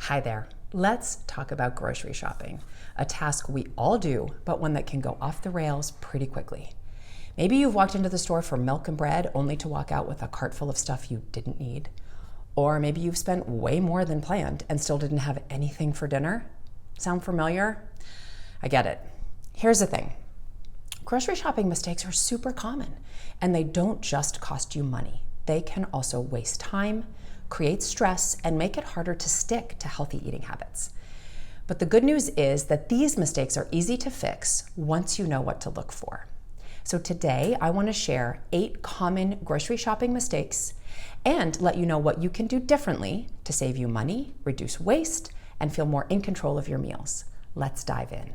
Hi there. Let's talk about grocery shopping, a task we all do, but one that can go off the rails pretty quickly. Maybe you've walked into the store for milk and bread only to walk out with a cart full of stuff you didn't need. Or maybe you've spent way more than planned and still didn't have anything for dinner. Sound familiar? I get it. Here's the thing. Grocery shopping mistakes are super common, and they don't just cost you money. They can also waste time, create stress, and make it harder to stick to healthy eating habits. But the good news is that these mistakes are easy to fix once you know what to look for. So today, I want to share 8 common grocery shopping mistakes and let you know what you can do differently to save you money, reduce waste, and feel more in control of your meals. Let's dive in.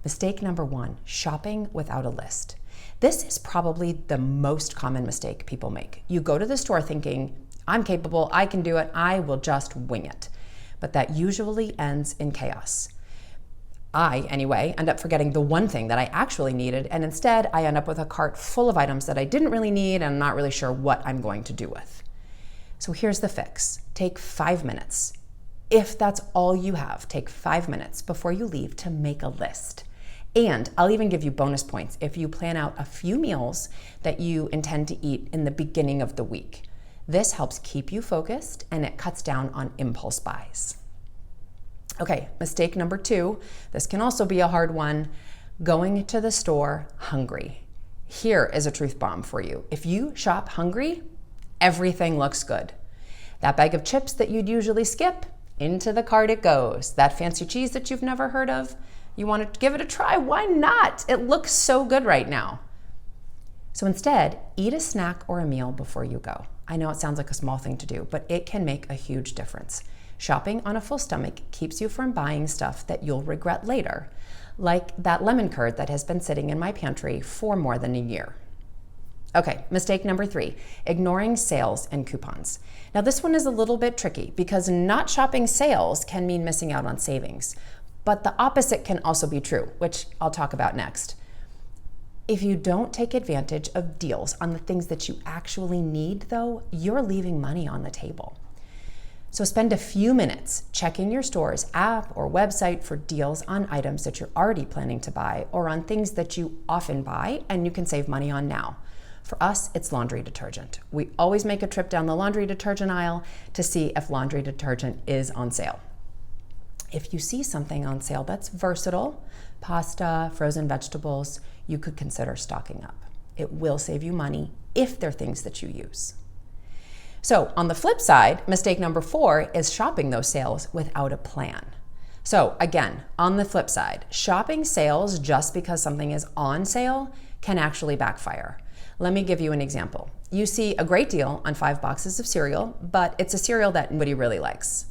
Mistake number 1, shopping without a list. This is probably the most common mistake people make. You go to the store thinking, I'm capable, I can do it, I will just wing it. But that usually ends in chaos. I, anyway, end up forgetting the one thing that I actually needed, and instead I end up with a cart full of items that I didn't really need and I'm not really sure what I'm going to do with. So here's the fix. Take 5 minutes. If that's all you have, take 5 minutes before you leave to make a list. And I'll even give you bonus points if you plan out a few meals that you intend to eat in the beginning of the week. This helps keep you focused and it cuts down on impulse buys. Okay, mistake number 2, this can also be a hard one, going to the store hungry. Here is a truth bomb for you. If you shop hungry, everything looks good. That bag of chips that you'd usually skip, into the cart it goes. That fancy cheese that you've never heard of, you want to give it a try, why not? It looks so good right now. So instead, eat a snack or a meal before you go. I know it sounds like a small thing to do, but it can make a huge difference. Shopping on a full stomach keeps you from buying stuff that you'll regret later, like that lemon curd that has been sitting in my pantry for more than a year. Okay, mistake number 3, ignoring sales and coupons. Now this one is a little bit tricky because not shopping sales can mean missing out on savings, but the opposite can also be true, which I'll talk about next. If you don't take advantage of deals on the things that you actually need, though, you're leaving money on the table. So spend a few minutes checking your store's app or website for deals on items that you're already planning to buy or on things that you often buy and you can save money on now. For us, it's laundry detergent. We always make a trip down the laundry detergent aisle to see if laundry detergent is on sale. If you see something on sale that's versatile, pasta, frozen vegetables, you could consider stocking up. It will save you money if they're things that you use. So on the flip side, mistake number 4 is shopping those sales without a plan. So again, on the flip side, shopping sales just because something is on sale can actually backfire. Let me give you an example. You see a great deal on 5 boxes of cereal, but it's a cereal that nobody really likes.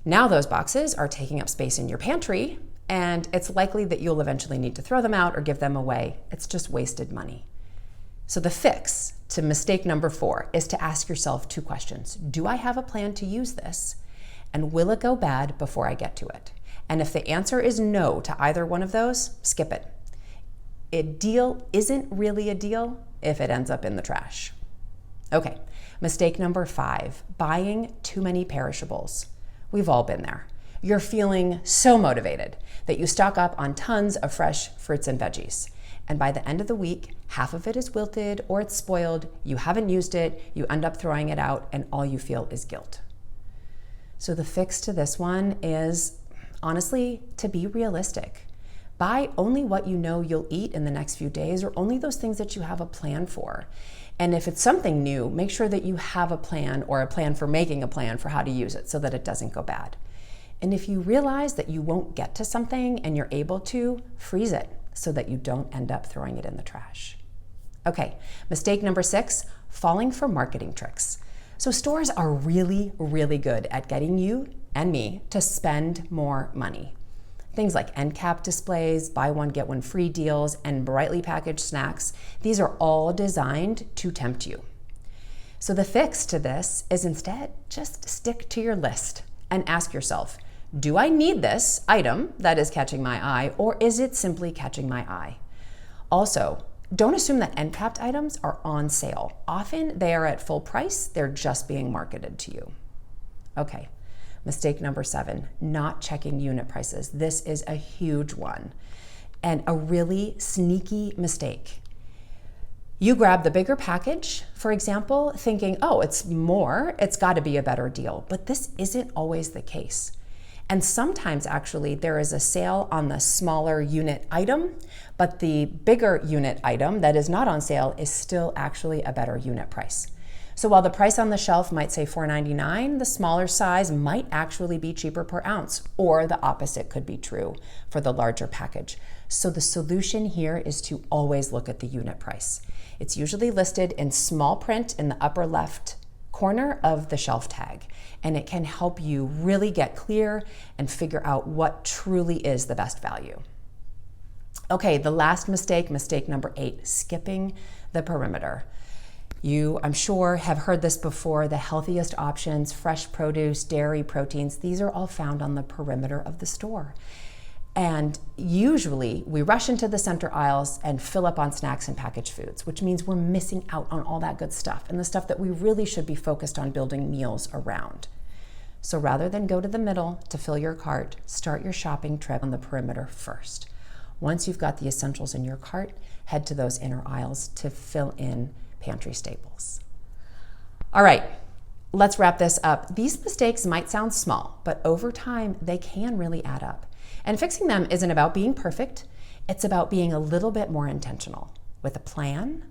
Now those boxes are taking up space in your pantry, and it's likely that you'll eventually need to throw them out or give them away. It's just wasted money. So the fix to mistake number 4 is to ask yourself 2 questions. Do I have a plan to use this? And will it go bad before I get to it? And if the answer is no to either one of those, skip it. A deal isn't really a deal if it ends up in the trash. Okay, mistake number 5, buying too many perishables. We've all been there. You're feeling so motivated that you stock up on tons of fresh fruits and veggies. And by the end of the week, half of it is wilted or it's spoiled, you haven't used it, you end up throwing it out, and all you feel is guilt. So the fix to this one is, honestly, to be realistic. Buy only what you know you'll eat in the next few days or only those things that you have a plan for. And if it's something new, make sure that you have a plan or a plan for making a plan for how to use it so that it doesn't go bad. And if you realize that you won't get to something and you're able to, freeze it so that you don't end up throwing it in the trash. Okay, mistake number 6, falling for marketing tricks. So stores are really, really good at getting you and me to spend more money. Things like end cap displays, buy one, get one free deals, and brightly packaged snacks, these are all designed to tempt you. So the fix to this is instead just stick to your list and ask yourself, do I need this item that is catching my eye, or is it simply catching my eye? Also, don't assume that end capped items are on sale. Often they are at full price, they're just being marketed to you. Okay, Mistake number 7, not checking unit prices. This is a huge one and a really sneaky mistake. You grab the bigger package, for example, thinking, oh, it's more, it's got to be a better deal. But this isn't always the case. And sometimes actually there is a sale on the smaller unit item, but the bigger unit item that is not on sale is still actually a better unit price. So while the price on the shelf might say $4.99, the smaller size might actually be cheaper per ounce, or the opposite could be true for the larger package. So the solution here is to always look at the unit price. It's usually listed in small print in the upper left corner of the shelf tag, and it can help you really get clear and figure out what truly is the best value. Okay, the last mistake, mistake number 8, skipping the perimeter. You, I'm sure, have heard this before. The healthiest options, fresh produce, dairy, proteins, these are all found on the perimeter of the store. And usually we rush into the center aisles and fill up on snacks and packaged foods, which means we're missing out on all that good stuff and the stuff that we really should be focused on building meals around. So rather than go to the middle to fill your cart, start your shopping trip on the perimeter first. Once you've got the essentials in your cart, head to those inner aisles to fill in pantry staples. All right, let's wrap this up. These mistakes might sound small, but over time, they can really add up. And fixing them isn't about being perfect. It's about being a little bit more intentional. With a plan,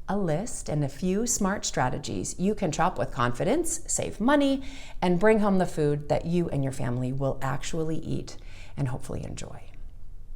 a list, and a few smart strategies, you can shop with confidence, save money, and bring home the food that you and your family will actually eat and hopefully enjoy.